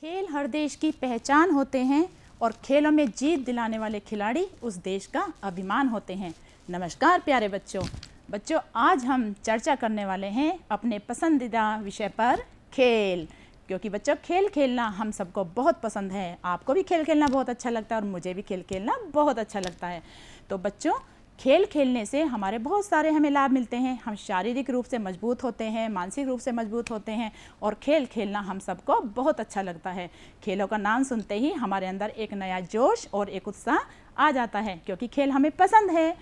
खेल हर देश की पहचान होते हैं और खेलों में जीत दिलाने वाले खिलाड़ी उस देश का अभिमान होते हैं। नमस्कार प्यारे बच्चों, आज हम चर्चा करने वाले हैं अपने पसंदीदा विषय पर, खेल। क्योंकि बच्चों, खेल खेलना हम सबको बहुत पसंद है। आपको भी खेल खेलना बहुत अच्छा लगता है और मुझे भी खेल खेलना बहुत अच्छा लगता है। तो बच्चों, खेल खेलने से हमारे बहुत सारे हमें लाभ मिलते हैं। हम शारीरिक रूप से मजबूत होते हैं, मानसिक रूप से मजबूत होते हैं और खेल खेलना हम सबको बहुत अच्छा लगता है। खेलों का नाम सुनते ही हमारे अंदर एक नया जोश और एक उत्साह आ जाता है, क्योंकि खेल हमें पसंद है।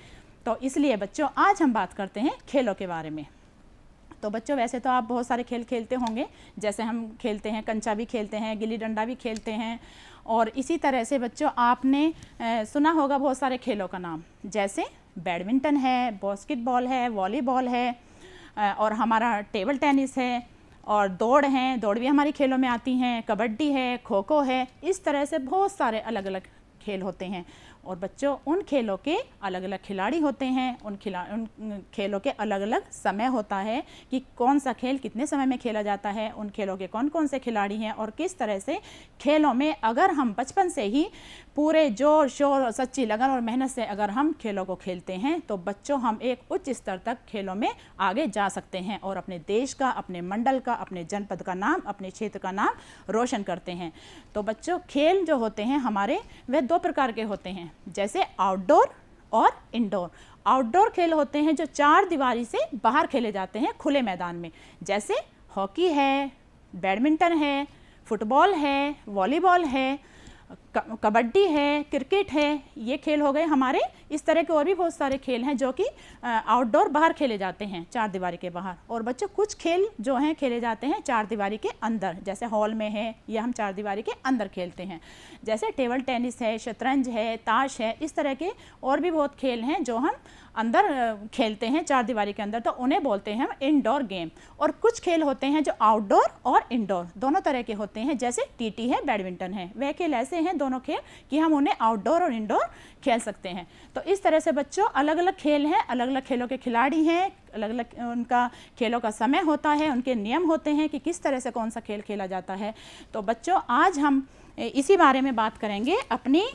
तो इसलिए बच्चों, आज हम बात करते हैं खेलों के बारे में। तो बच्चों, वैसे तो आप बहुत सारे खेल खेलते होंगे, जैसे हम खेलते हैं कंचा भी खेलते हैं, गिल्ली डंडा भी खेलते हैं। और इसी तरह से बच्चों, आपने सुना होगा बहुत सारे खेलों का नाम, जैसे बैडमिंटन है, बास्केटबॉल है, वॉलीबॉल है, और हमारा टेबल टेनिस है, और दौड़ है, दौड़ भी हमारी खेलों में आती हैं, कबड्डी है, खो खो है। इस तरह से बहुत सारे अलग अलग खेल होते हैं। और बच्चों, उन खेलों के अलग अलग खिलाड़ी होते हैं। उन खेलों के अलग अलग समय होता है कि कौन सा खेल कितने समय में खेला जाता है, उन खेलों के कौन कौन से खिलाड़ी हैं, और किस तरह से खेलों में अगर हम बचपन से ही पूरे जोर शोर और सच्ची लगन और मेहनत से अगर हम खेलों को खेलते हैं तो बच्चों, हम एक उच्च स्तर तक खेलों में आगे जा सकते हैं और अपने देश का, अपने मंडल का, अपने जनपद का नाम, अपने क्षेत्र का नाम रोशन करते हैं। तो बच्चों, खेल जो होते हैं हमारे, वह दो प्रकार के होते हैं, जैसे आउटडोर और इंडोर। आउटडोर खेल होते हैं जो चार दीवारी से बाहर खेले जाते हैं खुले मैदान में, जैसे हॉकी है, बैडमिंटन है, फुटबॉल है, वॉलीबॉल है, कबड्डी है, क्रिकेट है। ये खेल हो गए हमारे। इस तरह के और भी बहुत सारे खेल हैं जो कि आउटडोर बाहर खेले जाते हैं, चार दीवारी के बाहर। और बच्चों, कुछ खेल जो हैं खेले जाते हैं चार दीवारी के अंदर, जैसे हॉल में है, या हम चार दीवारी के अंदर खेलते हैं, जैसे टेबल टेनिस है, शतरंज है, ताश है। इस तरह के और भी बहुत खेल हैं जो हम अंदर खेलते हैं चार दीवारी के अंदर, तो उन्हें बोलते हैं हम इंडोर गेम। और कुछ खेल होते हैं जो आउटडोर और इंडोर दोनों तरह के होते हैं, जैसे टीटी है, बैडमिंटन है। वह खेल ऐसे हैं दोनों खेल कि हम उन्हें आउटडोर और इंडोर खेल सकते हैं। तो इस तरह से बच्चों, अलग अलग खेल हैं, अलग अलग खेलों के खिलाड़ी हैं, अलग अलग उनका खेलों का समय होता है, उनके नियम होते हैं कि किस तरह से कौन सा खेल खेला जाता है। तो बच्चों, आज हम इसी बारे में बात करेंगे अपनी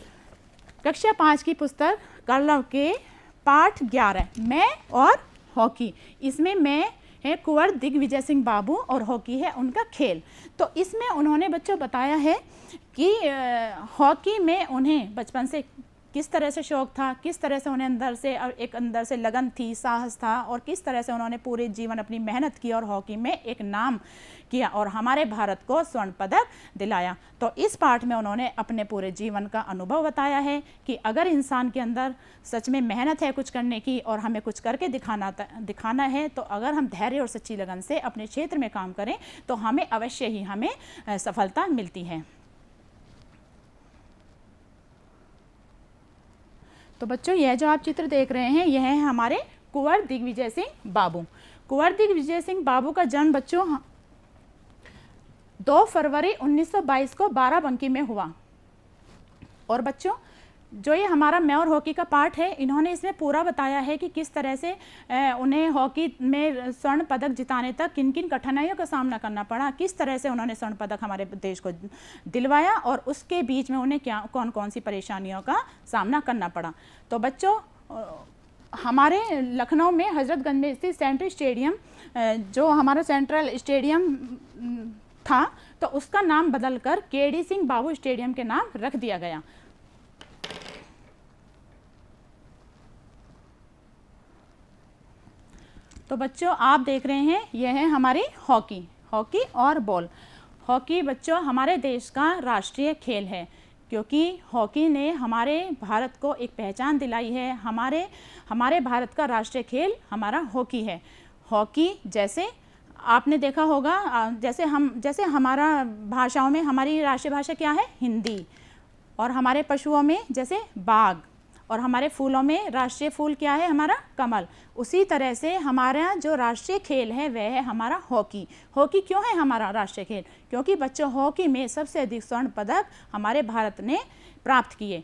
कक्षा 5 की पुस्तक कलरव के पाठ 11, मैं और हॉकी। इसमें मैं है कुंवर दिग्विजय सिंह बाबू और हॉकी है उनका खेल। तो इसमें उन्होंने बच्चों बताया है कि हॉकी में उन्हें बचपन से किस तरह से शौक़ था, किस तरह से उन्हें अंदर से लगन थी, साहस था, और किस तरह से उन्होंने पूरे जीवन अपनी मेहनत की और हॉकी में एक नाम किया और हमारे भारत को स्वर्ण पदक दिलाया। तो इस पाठ में उन्होंने अपने पूरे जीवन का अनुभव बताया है कि अगर इंसान के अंदर सच में मेहनत है कुछ करने की और हमें कुछ करके दिखाना है, तो अगर हम धैर्य और सच्ची लगन से अपने क्षेत्र में काम करें तो हमें अवश्य ही हमें सफलता मिलती है। तो बच्चों, यह जो आप चित्र देख रहे हैं, यह है हमारे कुंवर दिग्विजय सिंह बाबू। कुंवर दिग्विजय सिंह बाबू का जन्म बच्चों 2 फरवरी 1922 को बाराबंकी में हुआ। और बच्चों, जो ये हमारा मैं और हॉकी का पार्ट है, इन्होंने इसमें पूरा बताया है कि किस तरह से उन्हें हॉकी में स्वर्ण पदक जिताने तक किन किन कठिनाइयों का सामना करना पड़ा, किस तरह से उन्होंने स्वर्ण पदक हमारे देश को दिलवाया और उसके बीच में उन्हें क्या कौन कौन सी परेशानियों का सामना करना पड़ा। तो बच्चों, हमारे लखनऊ में हजरतगंज में स्थित सेंट्रल स्टेडियम, जो हमारा सेंट्रल स्टेडियम था, तो उसका नाम बदलकर केडी सिंह बाबू स्टेडियम के नाम रख दिया गया। तो बच्चों, आप देख रहे हैं, यह है हमारी हॉकी और बॉल। हॉकी बच्चों हमारे देश का राष्ट्रीय खेल है, क्योंकि हॉकी ने हमारे भारत को एक पहचान दिलाई है। हमारे भारत का राष्ट्रीय खेल हमारा हॉकी है। हॉकी, जैसे आपने देखा होगा, जैसे हमारा भाषाओं में हमारी राष्ट्रीय भाषा क्या है, हिंदी, और हमारे पशुओं में जैसे बाघ, और हमारे फूलों में राष्ट्रीय फूल क्या है, हमारा कमल। उसी तरह से हमारा जो राष्ट्रीय खेल है वह है हमारा हॉकी। हॉकी क्यों है हमारा राष्ट्रीय खेल? क्योंकि बच्चों, हॉकी में सबसे अधिक स्वर्ण पदक हमारे भारत ने प्राप्त किए।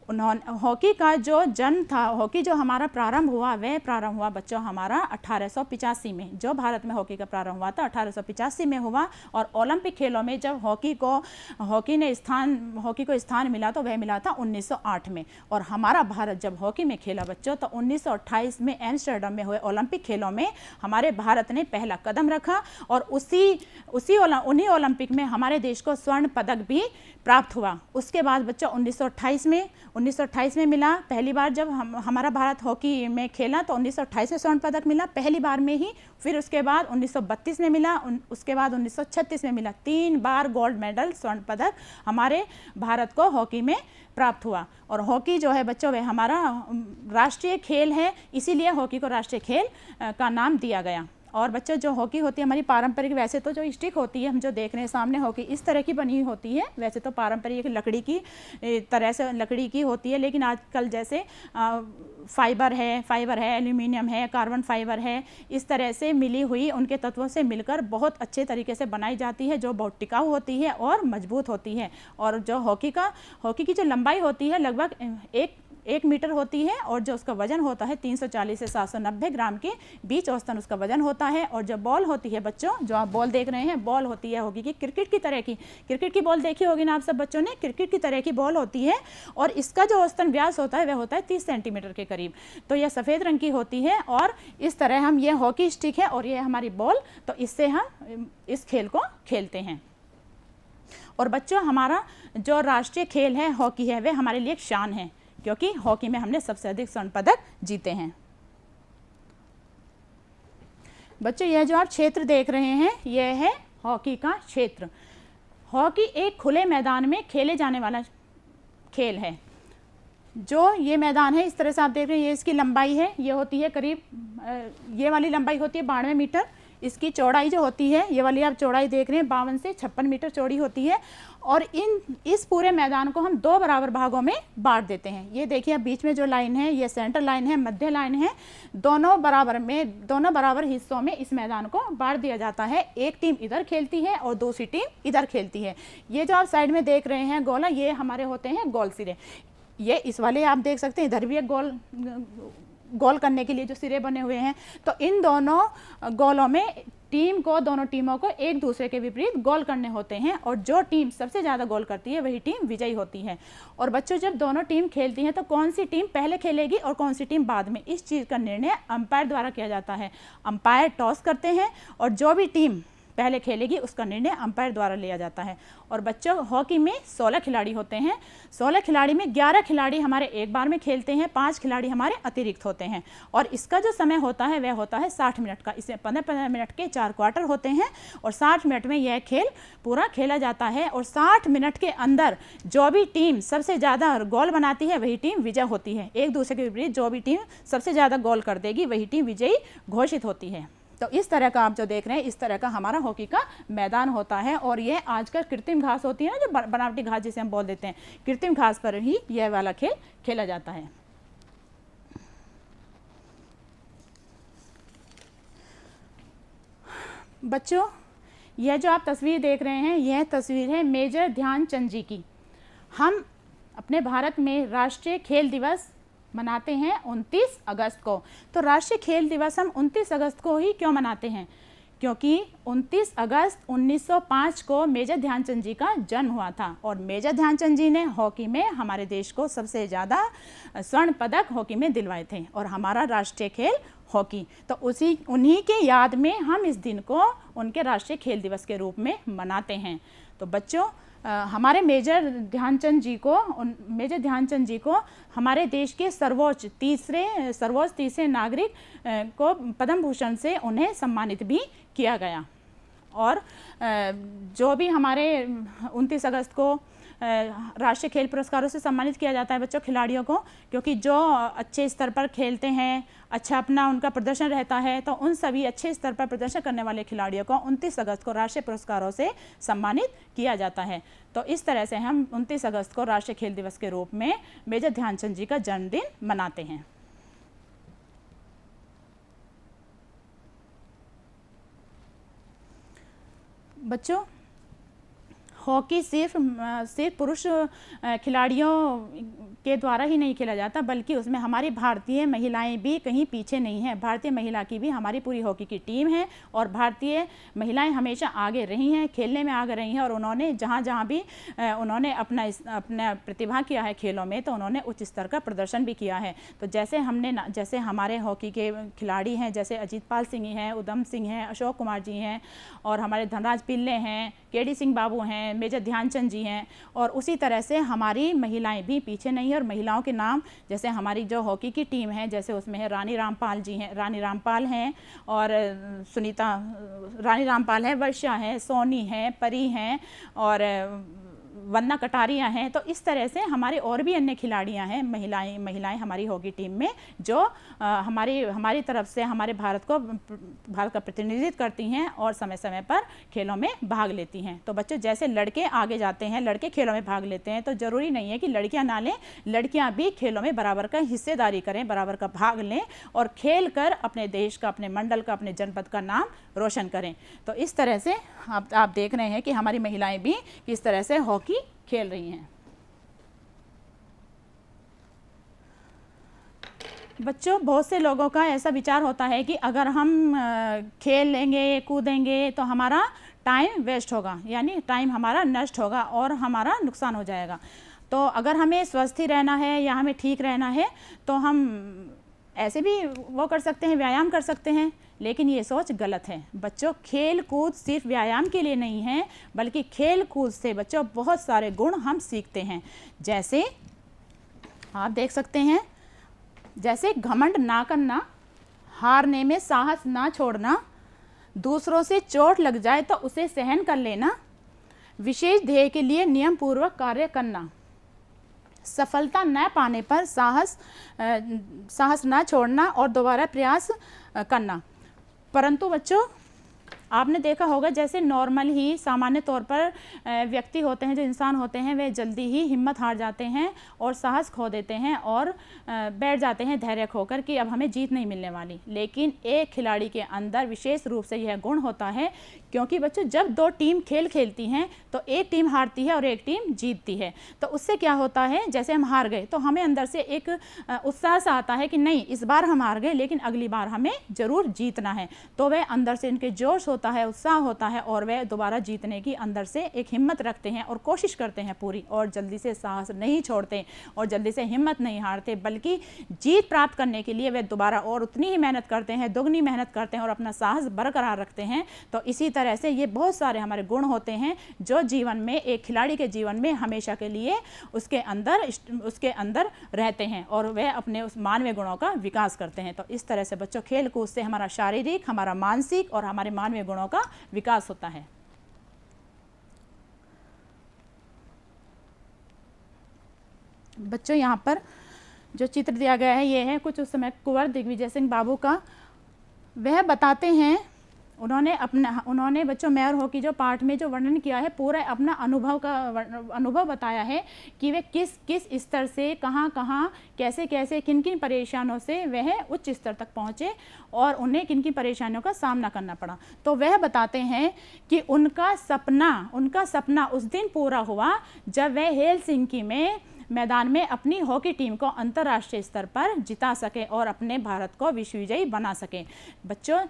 उन्होंने हॉकी का जो जन्म था, हॉकी जो हमारा प्रारंभ हुआ, वह प्रारंभ हुआ बच्चों हमारा 1885 में। जो भारत में हॉकी का प्रारंभ हुआ था 1885 में हुआ। और ओलंपिक खेलों में जब हॉकी को स्थान मिला तो वह मिला था 1908 में। और हमारा भारत जब हॉकी में खेला बच्चों तो 1928 में एम्स्टर्डम में हुए ओलंपिक खेलों में हमारे भारत ने पहला कदम रखा। और उन्हीं ओलंपिक में हमारे देश को स्वर्ण पदक भी प्राप्त हुआ। उसके बाद बच्चों 1928 में मिला पहली बार। जब हमारा भारत हॉकी में खेला तो 1928 में स्वर्ण पदक मिला पहली बार में ही। फिर उसके बाद 1932 में मिला, उसके बाद 1936 में मिला। 3 बार गोल्ड मेडल, स्वर्ण पदक हमारे भारत को हॉकी में प्राप्त हुआ। और हॉकी जो है बच्चों वह हमारा राष्ट्रीय खेल है, इसीलिए हॉकी को राष्ट्रीय खेल का नाम दिया गया। और बच्चों जो हॉकी होती है हमारी पारंपरिक, वैसे तो जो स्टिक होती है हम जो देख रहे हैं सामने हॉकी इस तरह की बनी होती है, वैसे तो पारंपरिक लकड़ी की तरह से लकड़ी की होती है। लेकिन आजकल जैसे फाइबर है, एल्यूमिनियम है, कार्बन फाइबर है, इस तरह से मिली हुई उनके तत्वों से मिलकर बहुत अच्छे तरीके से बनाई जाती है, जो बहुत टिकाऊ होती है और मजबूत होती है। और जो हॉकी की जो लंबाई होती है लगभग 1 मीटर होती है। और जो उसका वजन होता है 340 से 790 ग्राम के बीच औसतन उसका वजन होता है। और जो बॉल होती है बच्चों, जो आप बॉल देख रहे हैं, बॉल होती है हॉकी की क्रिकेट की तरह की। क्रिकेट की बॉल देखी होगी ना आप सब बच्चों ने, क्रिकेट की तरह की बॉल होती है। और इसका जो औसतन व्यास होता है वह होता है 30 सेंटीमीटर के करीब। तो यह सफ़ेद रंग की होती है। और इस तरह हम, ये हॉकी स्टिक है और ये हमारी बॉल, तो इससे हम इस खेल को खेलते हैं। और बच्चों हमारा जो राष्ट्रीय खेल है हॉकी है, वह हमारे लिए एक शान है, क्योंकि हॉकी में हमने सबसे अधिक स्वर्ण पदक जीते हैं। बच्चों यह जो आप क्षेत्र देख रहे हैं यह है हॉकी का क्षेत्र। हॉकी एक खुले मैदान में खेले जाने वाला खेल है। जो ये मैदान है इस तरह से आप देख रहे हैं, ये इसकी लंबाई है, ये होती है करीब, ये वाली लंबाई होती है 92 मीटर। इसकी चौड़ाई जो होती है, ये वाली आप चौड़ाई देख रहे हैं 52 से 56 मीटर चौड़ी होती है। और इस पूरे मैदान को हम 2 बराबर भागों में बांट देते हैं। ये देखिए बीच में जो लाइन है ये सेंटर लाइन है, मध्य लाइन है, दोनों बराबर हिस्सों में इस मैदान को बांट दिया जाता है। एक टीम इधर खेलती है और दूसरी टीम इधर खेलती है। ये जो आप साइड में देख रहे हैं गोला, ये हमारे होते हैं गोल सिरे। ये इस वाले आप देख सकते हैं, इधर भी एक गोल करने के लिए जो सिरे बने हुए हैं। तो इन दोनों गोलों में दोनों टीमों को एक दूसरे के विपरीत गोल करने होते हैं। और जो टीम सबसे ज़्यादा गोल करती है वही टीम विजयी होती है। और बच्चों जब दोनों टीम खेलती हैं तो कौन सी टीम पहले खेलेगी और कौन सी टीम बाद में, इस चीज़ का निर्णय अंपायर द्वारा किया जाता है। अंपायर टॉस करते हैं और जो भी टीम पहले खेलेगी उसका निर्णय अंपायर द्वारा लिया जाता है। और बच्चों हॉकी में 16 खिलाड़ी होते हैं। 16 खिलाड़ी में 11 खिलाड़ी हमारे एक बार में खेलते हैं, 5 खिलाड़ी हमारे अतिरिक्त होते हैं। और इसका जो समय होता है वह होता है 60 मिनट का। इसमें 15-15 मिनट के 4 क्वार्टर होते हैं और 60 मिनट में यह खेल पूरा खेला जाता है। और 60 मिनट के अंदर जो भी टीम सबसे ज़्यादा गोल बनाती है वही टीम विजय होती है। एक दूसरे के विपरीत जो भी टीम सबसे ज़्यादा गोल कर देगी वही टीम विजयी घोषित होती है। तो इस तरह का आप जो देख रहे हैं, इस तरह का हमारा हॉकी का मैदान होता है। और यह आजकल कृत्रिम घास होती है ना, जो बनावटी घास जिसे हम बोल देते हैं, कृत्रिम घास पर ही यह वाला खेल खेला जाता है। बच्चों यह जो आप तस्वीर देख रहे हैं, यह तस्वीर है मेजर ध्यानचंद जी की। हम अपने भारत में राष्ट्रीय खेल दिवस मनाते हैं 29 अगस्त को। तो राष्ट्रीय खेल दिवस हम 29 अगस्त को ही क्यों मनाते हैं? क्योंकि 29 अगस्त 1905 को मेजर ध्यानचंद जी का जन्म हुआ था। और मेजर ध्यानचंद जी ने हॉकी में हमारे देश को सबसे ज़्यादा स्वर्ण पदक हॉकी में दिलवाए थे। और हमारा राष्ट्रीय खेल हॉकी, तो उन्हीं के याद में हम इस दिन को उनके राष्ट्रीय खेल दिवस के रूप में मनाते हैं। तो बच्चों हमारे मेजर ध्यानचंद जी को हमारे देश के सर्वोच्च तीसरे नागरिक को पद्म भूषण से उन्हें सम्मानित भी किया गया। और जो भी हमारे 29 अगस्त को राष्ट्रीय खेल पुरस्कारों से सम्मानित किया जाता है बच्चों खिलाड़ियों को, क्योंकि जो अच्छे स्तर पर खेलते हैं, अच्छा अपना उनका प्रदर्शन रहता है, तो उन सभी अच्छे स्तर पर प्रदर्शन करने वाले खिलाड़ियों को 29 अगस्त को राष्ट्रीय पुरस्कारों से सम्मानित किया जाता है। तो इस तरह से हम 29 अगस्त को राष्ट्रीय खेल दिवस के रूप में मेजर ध्यानचंद जी का जन्मदिन मनाते हैं। बच्चों हॉकी सिर्फ पुरुष खिलाड़ियों के द्वारा ही नहीं खेला जाता, बल्कि उसमें हमारी भारतीय महिलाएं भी कहीं पीछे नहीं हैं। भारतीय महिला की भी हमारी पूरी हॉकी की टीम है और भारतीय महिलाएं हमेशा आगे रही हैं, खेलने में आगे रही हैं और उन्होंने जहाँ जहाँ भी उन्होंने अपना प्रतिभा किया है खेलों में, तो उन्होंने उच्च स्तर का प्रदर्शन भी किया है। तो जैसे हमारे हॉकी के खिलाड़ी हैं, जैसे अजीत पाल सिंह हैं, उधम सिंह हैं, अशोक कुमार जी हैं और हमारे धनराज पिल्ले हैं, केडी सिंह बाबू हैं, मेजर ध्यानचंद जी हैं, और उसी तरह से हमारी महिलाएं भी पीछे नहीं है। और महिलाओं के नाम जैसे हमारी जो हॉकी की टीम है, जैसे उसमें है रानी रामपाल जी हैं, रानी रामपाल हैं और रानी रामपाल है, वर्षा है, सोनी है, परी हैं और वंदना कटारिया हैं। तो इस तरह से हमारे और भी अन्य खिलाड़ियां हैं, महिलाएं हमारी हॉकी टीम में, जो हमारी तरफ से हमारे भारत का प्रतिनिधित्व करती हैं और समय समय पर खेलों में भाग लेती हैं। तो बच्चों, जैसे लड़के आगे जाते हैं, लड़के खेलों में भाग लेते हैं, तो ज़रूरी नहीं है कि लड़कियां ना लें, लड़कियां भी खेलों में बराबर का हिस्सेदारी करें, बराबर का भाग लें और खेल कर अपने देश का, अपने मंडल का, अपने जनपद का नाम रोशन करें। तो इस तरह से आप देख रहे हैं कि हमारी महिलाएं भी किस तरह से हॉकी खेल रही हैं। बच्चों, बहुत से लोगों का ऐसा विचार होता है कि अगर हम खेल लेंगे, कूदेंगे तो हमारा टाइम वेस्ट होगा, यानी टाइम हमारा नष्ट होगा और हमारा नुकसान हो जाएगा। तो अगर हमें स्वस्थ ही रहना है या हमें ठीक रहना है तो हम ऐसे भी वो कर सकते हैं, व्यायाम कर सकते हैं, लेकिन ये सोच गलत है। बच्चों, खेल कूद सिर्फ व्यायाम के लिए नहीं है, बल्कि खेल कूद से बच्चों बहुत सारे गुण हम सीखते हैं। जैसे आप देख सकते हैं, जैसे घमंड ना करना, हारने में साहस ना छोड़ना, दूसरों से चोट लग जाए तो उसे सहन कर लेना, विशेष ध्येय के लिए नियम पूर्वक कार्य करना, सफलता न पाने पर साहस ना छोड़ना और दोबारा प्रयास करना। परंतु बच्चों, आपने देखा होगा जैसे नॉर्मल ही सामान्य तौर पर व्यक्ति होते हैं, जो इंसान होते हैं, वे जल्दी ही हिम्मत हार जाते हैं और साहस खो देते हैं और बैठ जाते हैं धैर्य खोकर कि अब हमें जीत नहीं मिलने वाली। लेकिन एक खिलाड़ी के अंदर विशेष रूप से यह गुण होता है, क्योंकि बच्चों जब दो टीम खेलती हैं तो एक टीम हारती है और एक टीम जीतती है। तो उससे क्या होता है, जैसे हम हार गए तो हमें अंदर से एक उत्साह सा आता है कि नहीं, इस बार हम हार गए लेकिन अगली बार हमें ज़रूर जीतना है। तो वह अंदर से इनके जोश होता है, उत्साह होता है और वे दोबारा जीतने की अंदर से एक हिम्मत रखते हैं और कोशिश करते हैं पूरी, और जल्दी से साहस नहीं छोड़ते और जल्दी से हिम्मत नहीं हारते, बल्कि जीत प्राप्त करने के लिए वे दोबारा और उतनी ही मेहनत करते हैं, दुगनी मेहनत करते हैं और अपना साहस बरकरार रखते हैं। तो इसी तरह से ये बहुत सारे हमारे गुण होते हैं जो जीवन में, एक खिलाड़ी के जीवन में हमेशा के लिए उसके अंदर रहते हैं और वह अपने उस मानवीय गुणों का विकास करते हैं। तो इस तरह से बच्चों, खेल कूद से हमारा शारीरिक, हमारा मानसिक और हमारे मानवीय गुणों का विकास होता है। बच्चों, यहाँ पर जो चित्र दिया गया है, ये है कुछ उस समय कुंवर दिग्विजय सिंह बाबू का। वह बताते हैं, उन्होंने बच्चों मेयर हॉकी जो पार्ट में जो वर्णन किया है, पूरा अपना अनुभव बताया है कि वे किस स्तर से, कहाँ कैसे किन परेशानियों से वह उच्च स्तर तक पहुँचे और उन्हें किन परेशानियों का सामना करना पड़ा। तो वह बताते हैं कि उनका सपना उस दिन पूरा हुआ जब वह हेलसिंकी में मैदान में अपनी हॉकी टीम को अंतर्राष्ट्रीय स्तर पर जिता सके और अपने भारत को विश्व विजयी बना सके। बच्चों,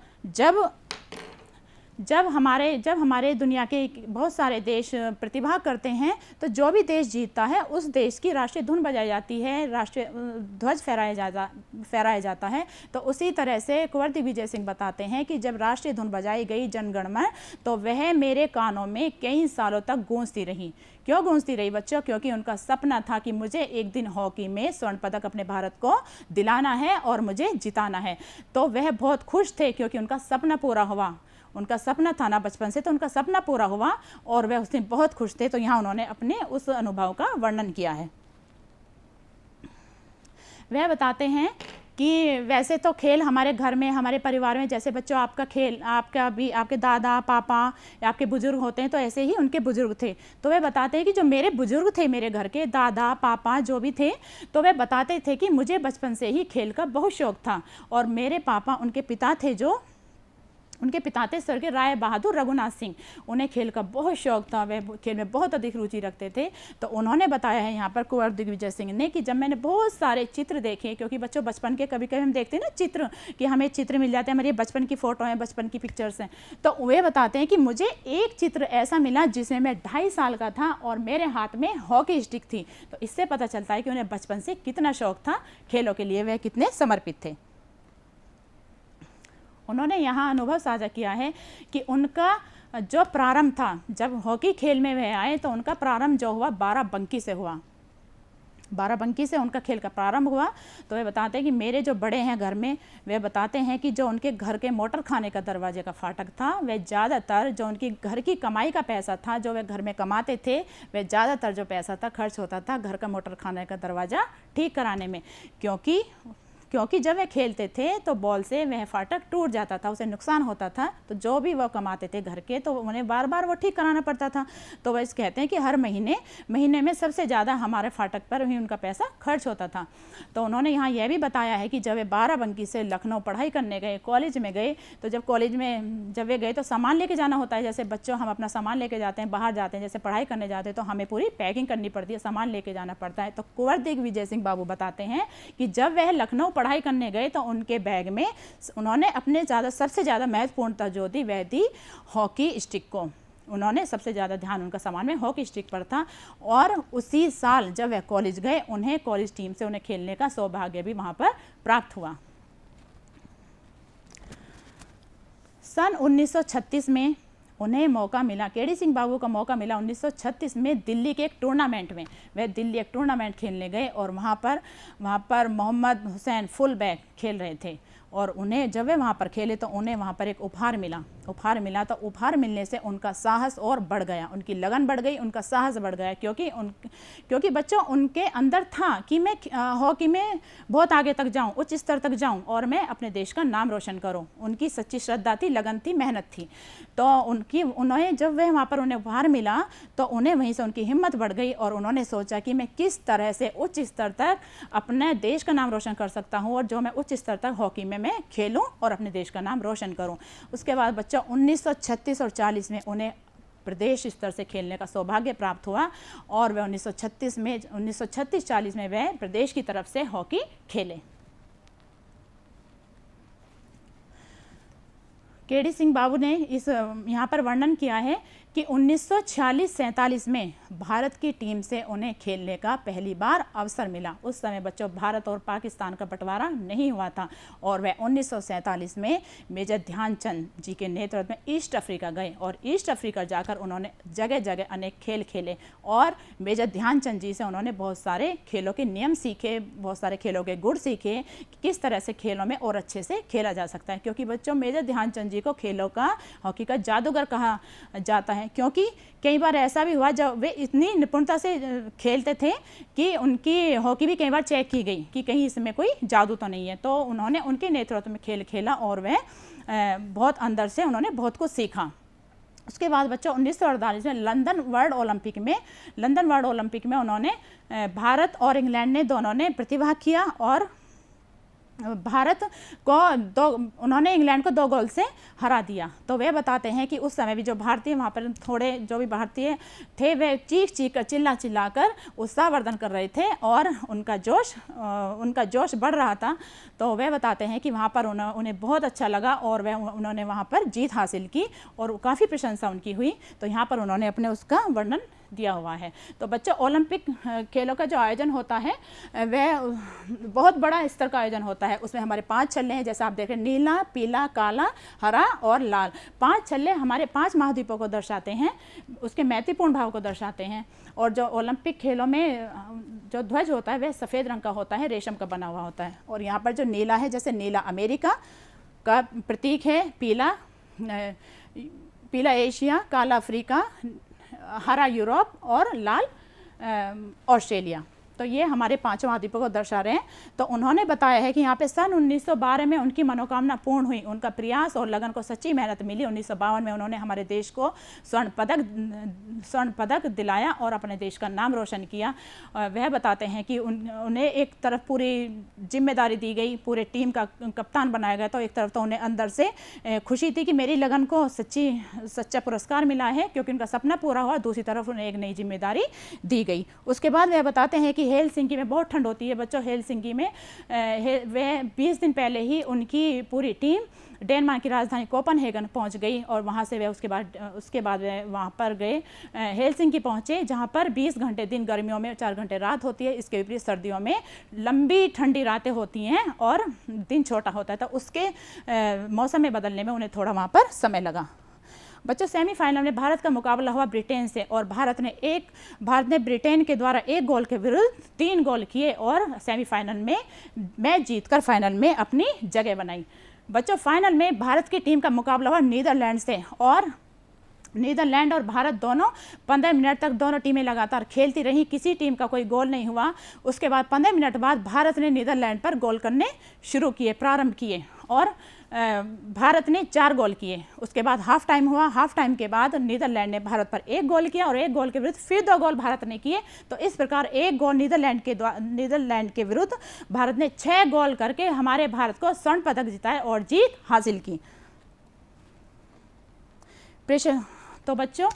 जब हमारे दुनिया के बहुत सारे देश प्रतिभा करते हैं, तो जो भी देश जीतता है उस देश की राष्ट्रीय धुन बजाई जाती है, राष्ट्रीय ध्वज फहराया जाता है। तो उसी तरह से कुंवर दिग्विजय सिंह बताते हैं कि जब राष्ट्रीय धुन बजाई गई जनगणमन, तो वह मेरे कानों में कई सालों तक गूंजती रही। क्यों गूंजती रही बच्चों? क्योंकि उनका सपना था कि मुझे एक दिन हॉकी में स्वर्ण पदक अपने भारत को दिलाना है और मुझे जिताना है। तो वह बहुत खुश थे क्योंकि उनका सपना पूरा हुआ। उनका सपना था ना बचपन से, तो उनका सपना पूरा हुआ और वह उसमें बहुत खुश थे। तो यहाँ उन्होंने अपने उस अनुभव का वर्णन किया है। वह बताते हैं कि वैसे तो खेल हमारे घर में, हमारे परिवार में, जैसे बच्चों आपका खेल, आपके दादा पापा या आपके बुजुर्ग होते हैं, तो ऐसे ही उनके बुजुर्ग थे। तो वे बताते हैं कि जो मेरे बुजुर्ग थे, मेरे घर के दादा पापा जो भी थे, तो वे बताते थे कि मुझे बचपन से ही खेल का बहुत शौक था। और मेरे पापा, उनके पिता थे जो उनके पिता थे स्वर्गीय राय बहादुर रघुनाथ सिंह। उन्हें खेल का बहुत शौक था, वे खेल में बहुत अधिक रुचि रखते थे। तो उन्होंने बताया है यहाँ पर कुंवर दिग्विजय सिंह ने कि जब मैंने बहुत सारे चित्र देखे, क्योंकि बच्चों बचपन के कभी कभी हम देखते हैं ना चित्र, कि हमें चित्र मिल जाते हैं, हमारी बचपन की फ़ोटो हैं, बचपन की पिक्चर्स हैं, तो वे बताते हैं कि मुझे एक चित्र ऐसा मिला जिसमें मैं 2.5 साल का था और मेरे हाथ में हॉकी स्टिक थी। तो इससे पता चलता है कि उन्हें बचपन से कितना शौक था खेलों के लिए, वह कितने समर्पित थे। उन्होंने यहाँ अनुभव साझा किया है कि उनका जो प्रारंभ था, जब हॉकी खेल में वह आए तो उनका प्रारंभ जो हुआ 12 बंकी से हुआ। 12 बंकी से उनका खेल का प्रारंभ हुआ। तो वे बताते हैं कि मेरे जो बड़े हैं घर में, वे बताते हैं कि जो उनके घर के मोटर खाने का दरवाजे का फाटक था, वह ज़्यादातर जो उनकी घर की कमाई का पैसा था, जो वे घर में कमाते थे, वह ज़्यादातर जो पैसा था खर्च होता था घर का मोटर खाने का दरवाज़ा ठीक कराने में। क्योंकि जब वे खेलते थे तो बॉल से वह फाटक टूट जाता था, उसे नुकसान होता था। तो जो भी वो कमाते थे घर के, तो उन्हें बार बार वो ठीक कराना पड़ता था। तो वह कहते हैं कि हर महीने में सबसे ज़्यादा हमारे फाटक पर ही उनका पैसा खर्च होता था। तो उन्होंने यहाँ यह भी बताया है कि जब वे 12 बंकी से लखनऊ पढ़ाई करने गए, कॉलेज में गए, तो जब वे गए तो सामान लेके जाना होता है। जैसे बच्चों हम अपना सामान लेके जाते हैं, बाहर जाते हैं, जैसे पढ़ाई करने जाते हैं, तो हमें पूरी पैकिंग करनी पड़ती है, सामान लेके जाना पड़ता है। तो कुंवर दिग्विजय सिंह बाबू बताते हैं कि जब वह लखनऊ पढ़ाई करने गए तो उनके बैग में उन्होंने अपने सबसे ज़्यादा महत्वपूर्णता जो दी वह दी हॉकी स्टिक को। उन्होंने सबसे ज़्यादा ध्यान उनका सामान में हॉकी स्टिक पर था। और उसी साल जब वह कॉलेज गए, उन्हें कॉलेज टीम से उन्हें खेलने का सौभाग्य भी वहाँ पर प्राप्त हुआ। सन 1936 में उन्हें मौका मिला, केडी सिंह बाबू का मौका मिला 1936 में दिल्ली के एक टूर्नामेंट में। वह दिल्ली एक टूर्नामेंट खेलने गए और वहाँ पर मोहम्मद हुसैन फुल बैक खेल रहे थे। और उन्हें जब वे वहाँ पर खेले तो उन्हें वहाँ पर एक उपहार मिला। तो उपहार मिलने से उनका साहस और बढ़ गया, उनकी लगन बढ़ गई, उनका साहस बढ़ गया। क्योंकि बच्चों उनके अंदर था कि मैं हॉकी में बहुत आगे तक जाऊं, उच्च स्तर तक जाऊं और मैं अपने देश का नाम रोशन करूं। उनकी सच्ची श्रद्धा थी, लगन थी, मेहनत थी। तो उन्हें जब वह वहाँ पर उन्हें उपहार मिला तो उन्हें वहीं से उनकी हिम्मत बढ़ गई और उन्होंने सोचा कि मैं किस तरह से उच्च स्तर तक अपने देश का नाम रोशन कर सकता हूँ और जो मैं उच्च स्तर तक हॉकी में मैं खेलूँ और अपने देश का नाम रोशन करूँ। उसके बाद बच्चों 1936 और 40 में उन्हें प्रदेश स्तर से खेलने का सौभाग्य प्राप्त हुआ और वह 1936-40 में वह प्रदेश की तरफ से हॉकी खेले। केडी सिंह बाबू ने यहाँ पर वर्णन किया है कि 1946-47 में भारत की टीम से उन्हें खेलने का पहली बार अवसर मिला। उस समय बच्चों भारत और पाकिस्तान का बंटवारा नहीं हुआ था और वह 1947 में मेजर ध्यानचंद जी के नेतृत्व में ईस्ट अफ्रीका गए और ईस्ट अफ्रीका जाकर उन्होंने जगह जगह अनेक खेल खेले और मेजर ध्यानचंद जी से उन्होंने बहुत सारे खेलों के नियम सीखे, बहुत सारे खेलों के गुण सीखे कि किस तरह से खेलों में और अच्छे से खेला जा सकता है। क्योंकि बच्चों मेजर ध्यानचंद जी को खेलों का, हॉकी का जादूगर कहा जाता है, क्योंकि कई बार ऐसा भी हुआ जब वे इतनी निपुणता से खेलते थे कि उनकी हॉकी भी कई बार चेक की गई कि कहीं इसमें कोई जादू तो नहीं है। तो उन्होंने उनके नेतृत्व में खेल खेला और वह बहुत अंदर से उन्होंने बहुत कुछ सीखा। उसके बाद बच्चों 1948 में लंदन वर्ल्ड ओलंपिक में उन्होंने भारत और इंग्लैंड ने दोनों ने प्रतिभाग किया और भारत को उन्होंने इंग्लैंड को 2 गोल से हरा दिया। तो वे बताते हैं कि उस समय भी जो भारतीय वहाँ पर थोड़े जो भी भारतीय थे वे चीख कर चिल्ला कर उत्साहवर्धन कर रहे थे और उनका जोश बढ़ रहा था। तो वे बताते हैं कि वहाँ पर उन्हें बहुत अच्छा लगा और उन्होंने वहाँ पर जीत हासिल की और काफ़ी प्रशंसा उनकी हुई। तो यहाँ पर उन्होंने अपने उसका वर्णन दिया हुआ है। तो बच्चों ओलंपिक खेलों का जो आयोजन होता है वह बहुत बड़ा स्तर का आयोजन होता है। उसमें हमारे 5 छल्ले हैं, जैसे आप देख रहे हैं, नीला, पीला, काला, हरा और लाल। 5 छल्ले हमारे 5 महाद्वीपों को दर्शाते हैं, उसके मैत्रीपूर्ण भाव को दर्शाते हैं। और जो ओलंपिक खेलों में जो ध्वज होता है वह सफ़ेद रंग का होता है, रेशम का बना हुआ होता है। और यहाँ पर जो नीला है, जैसे नीला अमेरिका का प्रतीक है, पीला एशिया, काला अफ्रीका, हरा यूरोप और लाल ऑस्ट्रेलिया। तो ये हमारे 5 महाद्वीपों को दर्शा रहे हैं। तो उन्होंने बताया है कि यहाँ पे सन 1912 में उनकी मनोकामना पूर्ण हुई, उनका प्रयास और लगन को सच्ची मेहनत मिली। 1952 में उन्होंने हमारे देश को स्वर्ण पदक दिलाया और अपने देश का नाम रोशन किया। वह बताते हैं कि उन्हें एक तरफ पूरी जिम्मेदारी दी गई, पूरे टीम का कप्तान बनाया गया, तो एक तरफ तो उन्हें अंदर से खुशी थी कि मेरी लगन को सच्चा पुरस्कार मिला है क्योंकि उनका सपना पूरा हुआ। दूसरी तरफ उन्हें एक नई जिम्मेदारी दी गई। उसके बाद वह बताते हैं कि हेलसिंकी में बहुत ठंड होती है बच्चों। हेलसिंकी में वह 20 दिन पहले ही उनकी पूरी टीम डेनमार्क की राजधानी कोपनहेगन पहुंच गई और वहां से वे उसके बाद वे वहां पर गए, हेलसिंकी पहुंचे, जहां पर 20 घंटे दिन गर्मियों में 4 घंटे रात होती है। इसके विपरीत सर्दियों में लंबी ठंडी रातें होती हैं और दिन छोटा होता है। तो उसके मौसम में बदलने में उन्हें थोड़ा वहाँ पर समय लगा। बच्चों, सेमीफाइनल में भारत का मुकाबला हुआ ब्रिटेन से और भारत ने ब्रिटेन के द्वारा 1 गोल के विरुद्ध 3 गोल किए और सेमीफाइनल में मैच जीतकर फाइनल में अपनी जगह बनाई। बच्चों, फाइनल में भारत की टीम का मुकाबला हुआ नीदरलैंड से और नीदरलैंड और भारत दोनों 15 मिनट तक दोनों टीमें लगातार खेलती रहीं, किसी टीम का कोई गोल नहीं हुआ। उसके बाद 15 मिनट बाद भारत ने नीदरलैंड पर गोल करने प्रारंभ किए और भारत ने 4 गोल किए। उसके बाद हाफ टाइम हुआ। हाफ टाइम के बाद नीदरलैंड ने भारत पर 1 गोल किया और 1 गोल के विरुद्ध फिर 2 गोल भारत ने किए। तो इस प्रकार 1 गोल नीदरलैंड के विरुद्ध भारत ने 6 गोल करके हमारे भारत को स्वर्ण पदक जिताया और जीत हासिल की। तो बच्चों,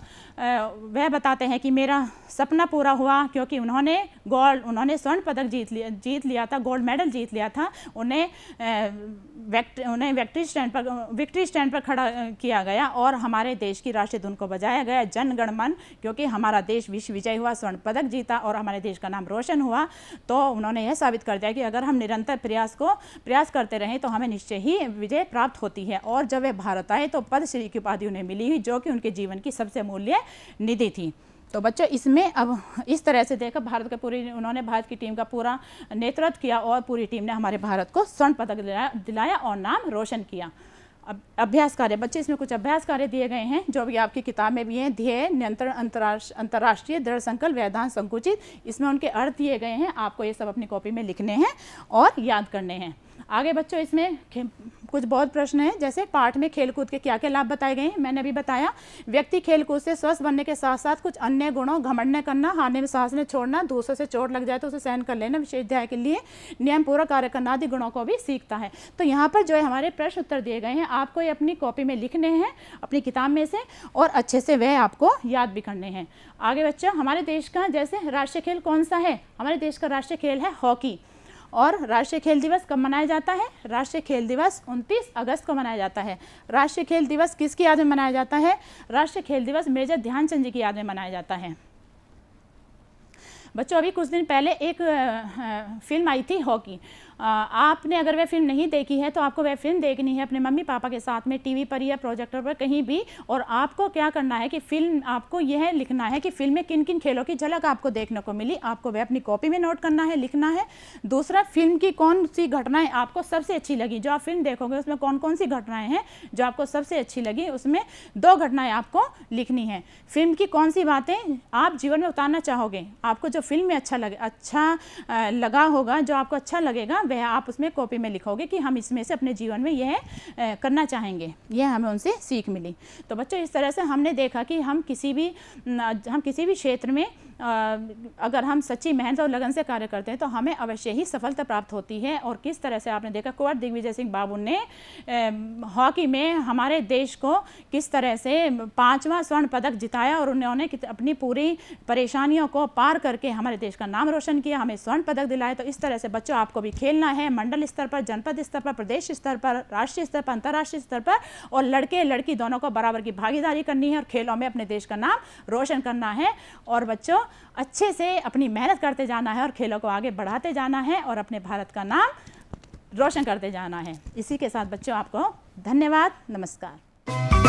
वह बताते हैं कि मेरा सपना पूरा हुआ क्योंकि उन्होंने स्वर्ण पदक जीत लिया था, गोल्ड मेडल जीत लिया था। उन्हें विक्ट्री स्टैंड पर खड़ा किया गया और हमारे देश की राष्ट्रीय धुन को बजाया गया, जन गण मन, क्योंकि हमारा देश विश्व विजय हुआ, स्वर्ण पदक जीता और हमारे देश का नाम रोशन हुआ। तो उन्होंने यह साबित कर दिया कि अगर हम निरंतर प्रयास करते रहें तो हमें निश्चय ही विजय प्राप्त होती है। और जब वे भारत आए तो पद्मश्री की उपाधि उन्हें मिली हुई, जो कि उनके जीवन की सबसे अमूल्य निधि थी। तो बच्चों, इसमें अब इस तरह से देखा उन्होंने भारत की टीम का पूरा नेतृत्व किया और पूरी टीम ने हमारे भारत को स्वर्ण पदक दिलाया और नाम रोशन किया। अब अभ्यास कार्य बच्चे, इसमें कुछ अभ्यास कार्य दिए गए हैं जो भी आपकी किताब में भी हैं। ध्येय, नियंत्रण, अंतर्राष्ट्रीय, दृढ़ संकल्प, व्यवधान, संकुचित, इसमें उनके अर्थ दिए गए हैं। आपको ये सब अपनी कॉपी में लिखने हैं और याद करने हैं। आगे बच्चों, इसमें कुछ बहुत प्रश्न हैं, जैसे पाठ में खेलकूद के क्या क्या लाभ बताए गए हैं। मैंने अभी बताया, व्यक्ति खेलकूद से स्वस्थ बनने के साथ साथ कुछ अन्य गुणों, घमंड न करना, हारने में साहस न छोड़ना, दूसरों से चोट लग जाए तो उसे सहन कर लेना, विशेष ध्यान के लिए नियम पूर्वक कार्य करना आदि गुणों को भी सीखता है। तो यहाँ पर जो है हमारे प्रश्न उत्तर दिए गए हैं, आपको ये अपनी कॉपी में लिखने हैं अपनी किताब में से और अच्छे से वह आपको याद भी करने हैं। आगे बच्चों, हमारे देश का जैसे राष्ट्रीय खेल कौन सा है? हमारे देश का राष्ट्रीय खेल है हॉकी। और राष्ट्रीय खेल दिवस कब मनाया जाता है? राष्ट्रीय खेल दिवस 29 अगस्त को मनाया जाता है। राष्ट्रीय खेल दिवस किसकी याद में मनाया जाता है? राष्ट्रीय खेल दिवस मेजर ध्यानचंद जी की याद में मनाया जाता है। बच्चों, अभी कुछ दिन पहले एक फिल्म आई थी हॉकी। आपने अगर वह फिल्म नहीं देखी है तो आपको वह फिल्म देखनी है अपने मम्मी पापा के साथ में, टीवी पर या प्रोजेक्टर पर कहीं भी। और आपको क्या करना है कि आपको यह लिखना है कि फिल्म में किन किन खेलों की झलक आपको देखने को मिली। आपको वह अपनी कॉपी में नोट करना है, लिखना है। दूसरा, फिल्म की कौन सी घटनाएं आपको सबसे अच्छी लगी। जो आप फिल्म देखोगे उसमें कौन कौन सी घटनाएं हैं जो आपको सबसे अच्छी लगी, उसमें 2 घटनाएं आपको लिखनी है। फिल्म की कौन सी बातें आप जीवन में उतारना चाहोगे। आपको जो फिल्म में अच्छा लगा होगा, जो आपको अच्छा लगेगा, वह आप उसमें कॉपी में लिखोगे कि हम इसमें से अपने जीवन में यह करना चाहेंगे। यह हमें उनसे सीख मिली। तो बच्चों, इस तरह से हमने देखा कि हम किसी भी क्षेत्र में अगर हम सच्ची मेहनत और लगन से कार्य करते हैं तो हमें अवश्य ही सफलता प्राप्त होती है। और किस तरह से आपने देखा कुंवर दिग्विजय सिंह बाबू ने हॉकी में हमारे देश को किस तरह से 5वां स्वर्ण पदक जिताया और उन्होंने अपनी पूरी परेशानियों को पार करके हमारे देश का नाम रोशन किया, हमें स्वर्ण पदक दिलाया। तो इस तरह से बच्चों, आपको भी खेलना है मंडल स्तर पर, जनपद स्तर पर, प्रदेश स्तर पर, राष्ट्रीय स्तर पर, अंतर्राष्ट्रीय स्तर पर। और लड़के लड़की दोनों को बराबर की भागीदारी करनी है और खेलों में अपने देश का नाम रोशन करना है। और बच्चों, अच्छे से अपनी मेहनत करते जाना है और खेलों को आगे बढ़ाते जाना है और अपने भारत का नाम रोशन करते जाना है। इसी के साथ बच्चों, आपको धन्यवाद, नमस्कार।